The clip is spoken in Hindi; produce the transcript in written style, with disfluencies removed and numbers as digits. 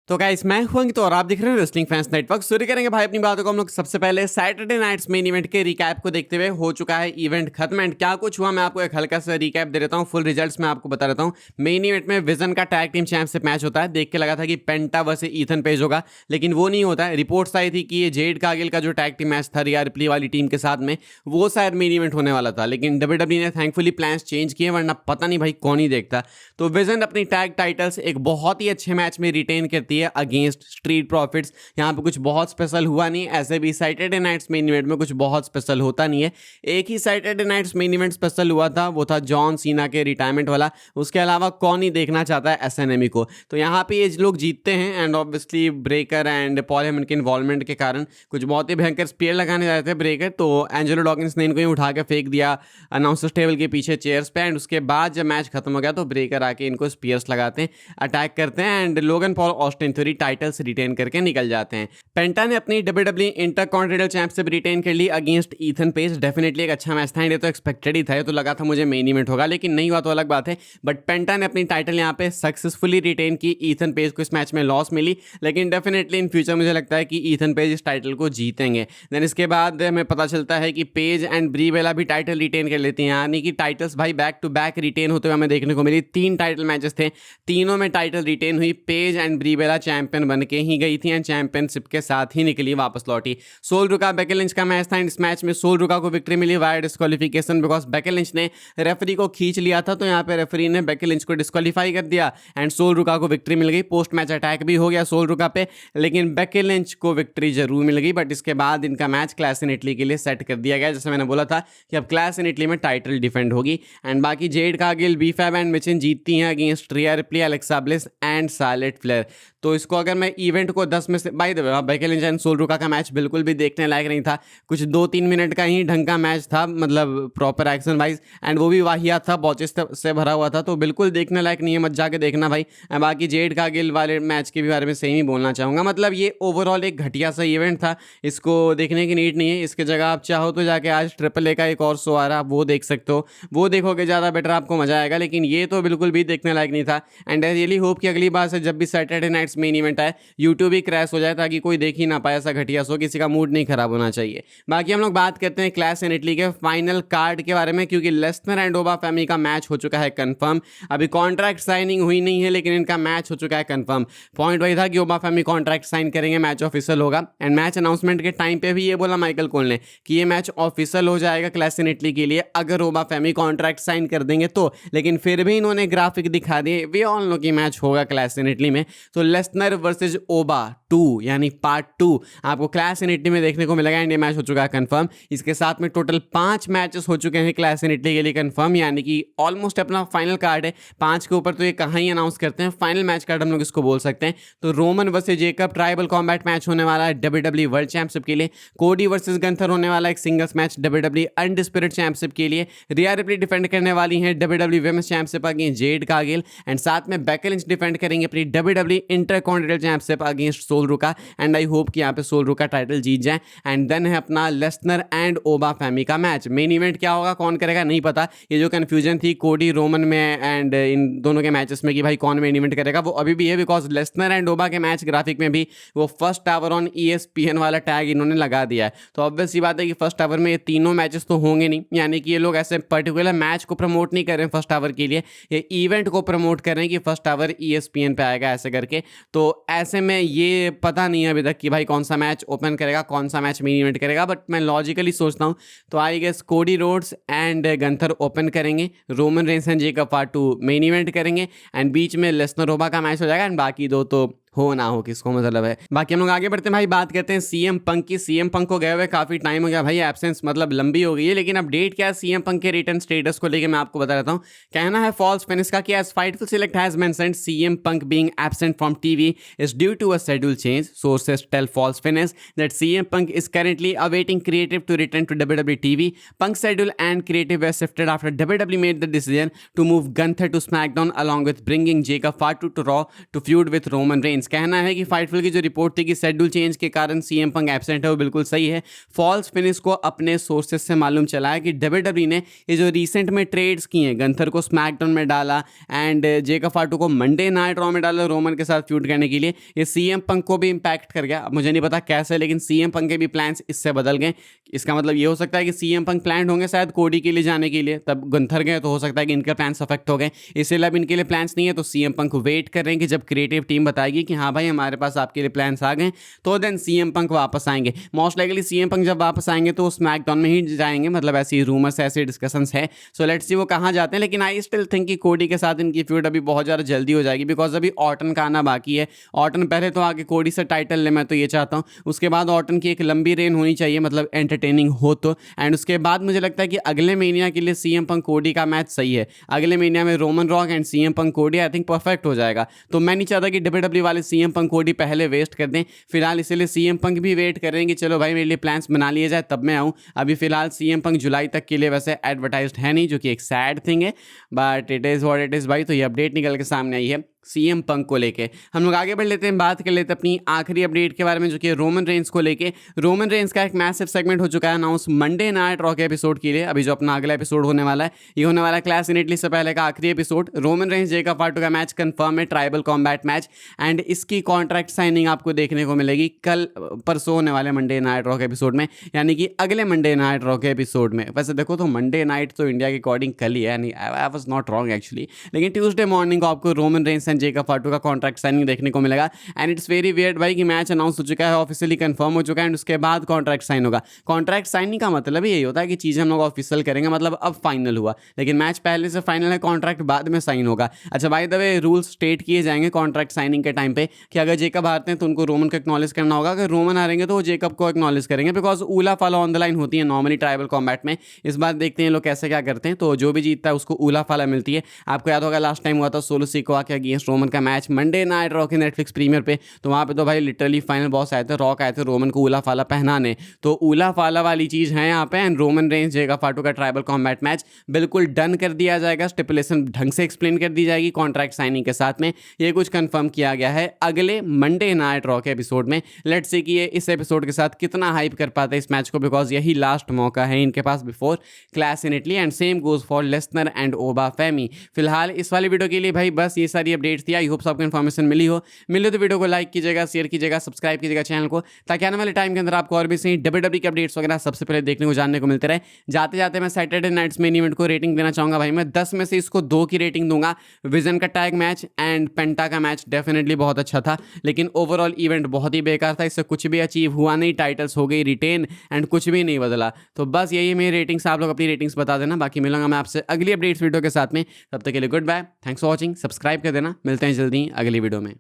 तो गाइस मैं हूं अंकित और आप देख रहे हैं रेसलिंग फैंस नेटवर्क। शुरू करेंगे भाई अपनी बातों को हम लोग सबसे पहले सैटरडे नाइट्स मेन इवेंट के रिकैप को देखते हुए। हो चुका है इवेंट खत्म एंड क्या कुछ हुआ मैं आपको एक हल्का सा रिकैप दे देता हूं। फुल रिजल्ट्स मैं आपको बता देता हूं। मेन इवेंट में विजन का टैग टीम चैंपियनशिप मैच होता है। देख के लगा था कि पेंटा वर्सेस ईथन पेज होगा, लेकिन वो नहीं होता है। रिपोर्ट्स आई थी कि ये जेड कार्गिल का जो टैग टीम मैच था रिया रिप्ली वाली टीम के साथ में, वो शायद मेन इवेंट होने वाला था, लेकिन डब्ल्यूडब्ल्यूई ने थैंकफुली प्लान्स चेंज किए, वरना पता नहीं भाई कौन ही देखता। तो विजन अपनी टैग टाइटल्स एक बहुत ही अच्छे मैच में रिटेन करती है अगेंस्ट स्ट्रीट प्रॉफिट्स। यहाँ पे कुछ बहुत स्पेशल हुआ नहीं, ऐसे भी सैटरडे नाइट्स मेन इवेंट में कुछ बहुत स्पेशल होता नहीं है। एक ही Saturday Night's Main Event special हुआ था, वो था जॉन सीना के रिटायरमेंट वाला। उसके अलावा कौन ही देखना चाहता है एसएनएमई को। तो यहाँ पे ये लोग जीतते हैं and obviously breaker and Paul Heyman के इन्वॉल्वमेंट के कारण कुछ बहुत ही भयंकर स्पीयर लगाने जा रहे थे ब्रेकर, तो एंजेलो डॉकिंस ने इनको ही उठा के फेंक दिया अनाउंसर्स टेबल के पीछे चेयर्स पे। एंड उसके बाद जब मैच खत्म हो गया तो ब्रेकर आके इनको स्पीयर्स लगाते हैं, अटैक करते हैं and Logan Paul Austin theory titles retain करके निकल जाते हैं। पेंटा ने अपनी डब्ल्यूडब्ल्यूई इंटरकॉन्टिनेंटल चैंपियनशिप रिटेन कर ली अगेंस्ट ईथन पेज। डेफिनेटली एक अच्छा मैच था, ये तो एक्सपेक्टेड ही था, ये तो लगा था मुझे मेन इवेंट होगा, लेकिन नहीं हुआ तो अलग बात है। बट पेंटा ने अपनी टाइटल यहाँ पे सक्सेसफुली रिटेन की। ईथन पेज को इस मैच में लॉस मिली, लेकिन डेफिनेटली इन फ्यूचर मुझे लगता है कि ईथन पेज इस टाइटल को जीतेंगे। देन इसके बाद हमें पता चलता है कि पेज एंड ब्री बेला भी टाइटल रिटेन कर लेती हैं, यानी कि टाइटल्स भाई बैक टू बैक रिटेन होते हुए हमें देखने को मिली। 3 टाइटल मैचेस थे, तीनों में टाइटल रिटेन हुई। Paige and Brie Bella champion बन के ही गई थी एंड चैंपियनशिप के साथ ही निकली, वापस लौटी। सोल रुका बेकी लिंच का मैच था, इस मैच में सोल रुका को विक्ट्री मिली via disqualification, because Becky Lynch ने रेफरी को खींच लिया था, तो यहाँ पे रेफरी ने बेकी लिंच को डिस्क्वालीफाई कर दिया एंड सोल रुका को विक्ट्री मिल गई। पोस्ट मैच अटैक भी हो गया सोल रुका पे, लेकिन बेकी लिंच को विक्ट्री जरूर मिल गई। बट इसके बाद इनका मैच क्लास इन इटली के लिए सेट कर दिया गया, जैसे मैंने बोला था कि अब क्लास इन इटली में टाइटल डिफेंड होगी। एंड बाकी Jade Cargill, B Fab and Michin जीतती हैं against Rhea Ripley, Alexa Bliss and Charlotte Flair. तो इसको अगर मैं इवेंट को 10 में से by the way, Becky Lynch and Sol Ruca का मैच बिल्कुल भी देखने लायक नहीं था। कुछ 2-3 मिनट का ही ढंग का मैच था, मतलब प्रॉपर एक्शन वाइज, एंड वो भी वाहियात था, बॉचेस से भरा हुआ था, तो बिल्कुल देखने लायक नहीं है, मत जाके देखना भाई। बाकी जेड कार्गिल वाले मैच के भी बारे में सेम ही बोलना चाहूँगा, मतलब ये ओवरऑल एक घटिया सा इवेंट था, इसको देखने की नीड नहीं है। इसके जगह आप चाहो तो जाके आज ट्रिपल ए का एक और शो आ रहा है, वो देख सकते हो, वो देखोगे ज़्यादा बेटर, आपको मजा आएगा। लेकिन ये तो बिल्कुल भी देखने लायक नहीं था। एंड आई रियली होप कि अगली बार से जब भी सैटरडे नाइट्स मेन इवेंट आए यूट्यूब ही क्रैश हो जाए, ताकि कोई देख ही ना पाए ऐसा घटिया शो, किसी का मूड नहीं खराब होना चाहिए। बाकी हम लोग बात करते हैं क्लास इन इटली के फाइनल कार्ड के बारे में, क्योंकि लेस्नर एंड ओबा फैमी का मैच हो चुका है कंफर्म। अभी कॉन्ट्रैक्ट साइनिंग हुई नहीं है, लेकिन इनका मैच हो चुका है कंफर्म। पॉइंट वही था कि ओबा फैमी कॉन्ट्रैक्ट साइन करेंगे, मैच ऑफिशियल होगा। एंड मैच अनाउंसमेंट के टाइम पे भी ये बोला माइकल कोल ने कि ये मैच ऑफिशियल हो जाएगा क्लास इन इटली के लिए अगर ओबा फैमी कॉन्ट्रैक्ट साइन कर देंगे तो। लेकिन फिर भी इन्होंने ग्राफिक दिखा दिए, वे ऑल नो कि मैच होगा क्लास इन इटली में। तो लेस्नर वर्सेज ओबा 2 यानी पार्ट 2 आपको क्लास इन इटली में देखने को मिलेगा एंड ये मैच हो चुका है कंफर्म। इसके साथ में टोटल 5 मैचेस हो चुके हैं क्लास इन इटली के लिए कंफर्म, यानी कि ऑलमोस्ट अपना फाइनल कार्ड है। 5 के ऊपर तो ये कहाँ ही अनाउंस करते हैं, फाइनल मैच कार्ड हम लोग इसको बोल सकते हैं। तो Roman versus Jacob tribal combat match होने वाला है डब्ल्यूडब्ल्यूई वर्ल्ड चैंपियनशिप के लिए। कोडी वर्सेज गंथर होने वाला एक singles match WWE undisputed championship के लिए। रिया रिप्ली डिफेंड करने वाली है WWE women's championship against Jade Cargill, and साथ में बेकी लिंच डिफेंड करेंगे अपनी WWE intercontinental championship against Sol Ruca. And I hope कि यहाँ पे सोल रुका टाइटल जीत जाए। एंड देन है अपना लेस्नर एंड ओबा फैमी का मैच। मेन इवेंट क्या होगा, कौन करेगा नहीं पता। ये जो कंफ्यूजन थी कोडी रोमन में एंड इन दोनों के मैचेस में कि भाई कौन मेन इवेंट करेगा, वो अभी भी है, बिकॉज लेस्नर एंड ओबा के मैच ग्राफिक में भी वो फर्स्ट आवर ऑन ESPN वाला टैग इन्होंने लगा दिया है। तो ऑब्वियस सी बात है कि फर्स्ट आवर में ये तीनों मैचेस तो होंगे नहीं, यानी कि ये लोग ऐसे पर्टिकुलर मैच को प्रमोट नहीं कर रहे हैं फर्स्ट आवर के लिए, ये इवेंट को प्रमोट कर रहे हैं कि फर्स्ट आवर ESPN पे आएगा ऐसे करके। तो ऐसे में ये पता नहीं है अभी तक कि भाई कौन सा मैच ओपन करेगा, कौन सा मैच मेन इवेंट करेगा। बट मैं लॉजिकली सोचता हूँ तो I guess Cody Rhodes and Gunther open करेंगे, Roman Reigns and Jacob part 2 main event करेंगे, एंड बीच में लेस्नर ओबा का मैच हो जाएगा, एंड बाकी दो तो हो ना हो किसको मतलब है। बाकी हम लोग आगे बढ़ते हैं भाई, बात करते हैं सीएम पंक की। सीएम पंक को गए हुए काफी टाइम हो गया भाई, एब्सेंस मतलब लंबी हो गई है, लेकिन अपडेट क्या है सीएम पंक के रिटर्न स्टेटस को लेकर मैं आपको बता देता हूं। कहना है फॉल्स फिनिश का कि as Fightful Select has mentioned CM Punk being absent from TV is due to a schedule change. Sources tell false finish that CM Punk is currently awaiting creative to return to WWE TV. Punk's schedule and creative were shifted after WWE made the decision to move Gunther to SmackDown along with bringing Jacob Fatu to Raw to feud with Roman Reigns. Friends, कहना है कि फाइटफुल की जो रिपोर्ट थी कि शेड्यूल चेंज के कारण सीएम पंक एब्सेंट है, वो बिल्कुल सही है। फॉल्स फिनिश को अपने सोर्सेज से मालूम चला है कि डब्ल्यूडब्ल्यूई ने ये जो रिसेंट में ट्रेड्स किए हैं, गंथर को स्मैकडाउन में डाला एंड जेकब फाटू को मंडे नाइट रॉ में डाला रोमन के साथ फ्यूड करने के लिए, ये सीएम पंक को भी इंपैक्ट कर गया। अब मुझे नहीं पता कैसे, लेकिन सीएम पंक के भी प्लान्स इससे बदल गए। इसका मतलब ये हो सकता है कि सीएम पंक प्लान होंगे शायद कोडी के लिए जाने के लिए, तब गंथर गए तो हो सकता है कि इनके प्लान्स अफेक्ट हो गए, इसलिए अब इनके लिए प्लान्स नहीं है। तो सीएम पंक वेट कर रहे हैं कि जब क्रिएटिव टीम बताएगी कि हाँ भाई हमारे पास आपके लिए प्लान्स आ गए, तो देन सीएम पंक वापस आएंगे। मोस्ट लाइकली सीएम पंक जब वापस आएंगे तो स्मैकडाउन में ही जाएंगे, मतलब ऐसी रूमर्स ऐसे डिस्कशंस है। सो लेट्स सी वो कहाँ जाते हैं, लेकिन आई स्टिल थिंक कि कोडी के साथ इनकी फ्यूड अभी बहुत ज़्यादा जल्दी हो जाएगी, बिकॉज अभी ऑर्टन का आना बाकी है। ऑर्टन पहले तो आगे कोडी से टाइटल ले, मैं तो ये चाहता हूँ। उसके बाद ऑर्टन की एक लंबी रेन होनी चाहिए, मतलब एंटरटेनिंग हो तो। एंड उसके बाद मुझे लगता है कि अगले मेनिया के लिए सीएम पंक कोडी का मैच सही है। अगले मेनिया में Roman rock and CM Punk कोडी आई थिंक परफेक्ट हो जाएगा। तो मैं नहीं चाहता कि डब्ल्यूडब्ल्यूई वाले सीएम पंक कोडी पहले वेस्ट कर दें फिलहाल, इसलिए सीएम पंक भी वेट करेंगे, चलो भाई मेरे लिए प्लान्स बना लिए जाए तब मैं आऊँ। अभी फिलहाल सीएम पंक जुलाई तक के लिए वैसे एडवर्टाइज्ड है नहीं, जो कि एक सैड थिंग है, but it is what it is भाई। तो ये अपडेट निकल के सामने आई है सीएम पंक को लेके। हम लोग आगे बढ़ लेते हैं, बात कर लेते हैं अपनी आखिरी अपडेट के बारे में, जो कि रोमन रेंस को लेके। रोमन रेंस का एक मैसिव सेगमेंट हो चुका है अनाउंस मंडे नाइट रॉ के एपिसोड के लिए। अभी जो अपना अगला एपिसोड होने वाला है, ये होने वाला है क्लैश इन इटली से पहले का आखिरी एपिसोड। रोमन रेंस जेकब फाटू का मैच कंफर्म है, ट्राइबल कॉम्बैट मैच, एंड इसकी कॉन्ट्रैक्ट साइनिंग आपको देखने को मिलेगी कल परसों होने वाले मंडे नाइट रॉ के एपिसोड में, यानी कि अगले मंडे नाइट रॉ के एपिसोड में। वैसे देखो तो मंडे नाइट तो इंडिया के अकॉर्डिंग कल ही है, यानी I was not wrong actually, लेकिन ट्यूसडे मॉर्निंग को आपको रोमन रेंस एंड जेकब फाटू का कॉन्ट्रैक्ट साइनिंग देखने को मिलेगा। एंड इट्स वेरी वियर्ड भाई कि मैच अनाउंस हो चुका है, ऑफिशियली कंफर्म हो चुका है, एंड उसके बाद कॉन्ट्रैक्ट साइन होगा। कॉन्ट्रैक्ट साइनिंग का मतलब यही होता है कि चीज़ें हम लोग ऑफिशियल करेंगे, मतलब अब फाइनल हुआ, लेकिन मैच पहले से फाइनल है, कॉन्ट्रैक्ट बाद में साइन होगा। अच्छा bye the way rules state किए जाएंगे कॉन्ट्रैक्ट साइनिंग के टाइम पे कि अगर जेकब हारते हैं तो उनको रोमन को एक्नॉलेज करना होगा, अगर रोमन हारेंगे तो वो जेकब को एक्नॉलेज करेंगे, बिकॉज ऊला फाला ऑन द लाइन होती है नॉर्मली ट्राइबल कॉम्बैट में। इस बार देखते हैं लोग कैसे क्या करते हैं। तो जो भी जीतता है उसको ऊला फाला मिलती है। आपको याद होगा लास्ट टाइम हुआ था सोलो सिकोआ के अगेंस्ट रोमन का मैच मंडे नाइट रॉ के नेटफ्लिक्स प्रीमियर पे, तो वहाँ पे तो भाई लिटरली फाइनल बॉस आए थे, रॉक आए थे रोमन को ऊला फाला पहनाने। तो ऊला फाला वाली चीज़ है यहाँ पे। एंड रोमन रेंस जेकब फाटू का ट्राइबल कॉम्बैट मैच बिल्कुल डन कर दिया जाएगा, स्टिपुलेशन ढंग से एक्सप्लेन कर दी जाएगी कॉन्ट्रैक्ट साइनिंग के साथ में। ये कुछ कंफर्म किया गया है अगले मंडे नाइट रॉ के एपिसोड में। लेट्स सी कि ये इस एपिसोड के साथ कितना हाइप कर पाते हैं इस मैच को, बिकॉज यही लास्ट मौका है इनके पास before clash in Italy. And same goes for Lesnar and Oba Femi. फिलहाल इस वाली वीडियो के लिए भाई बस ये सारी अपडेट्स थी। आई होप आपको इन्फॉर्मेशन मिली हो तो वीडियो को लाइक कीजिएगा, शेयर कीजिएगा, सब्सक्राइब कीजिएगा चैनल को, ताकि आने वाले टाइम के अंदर आपको और भी सही डब्ल्यूडब्ल्यूई के अपडेट्स वगैरह सबसे पहले देखने को जानने को मिलते रहे। जाते जाते मैं सैटरडे नाइट्स मेन इवेंट को रेटिंग देना चाहूँगा भाई। मैं 10 में से इसको 2 की रेटिंग दूंगा। विजन का टैग मैच एंड पेंटा का मैच डेफिनेटली बहुत अच्छा था, लेकिन ओवरऑल इवेंट बहुत ही बेकार था। इससे कुछ भी अचीव हुआ नहीं, टाइटल्स हो गई रिटेन एंड कुछ भी नहीं बदला। तो बस यही मेरी रेटिंग्स, आप लोग अपनी रेटिंग्स बता देना। बाकी मिलूंगा मैं आपसे अगली अपडेट्स वीडियो के साथ में, तब तक के लिए good bye, thanks for watching, subscribe कर देना। मिलते हैं जल्दी अगली वीडियो में।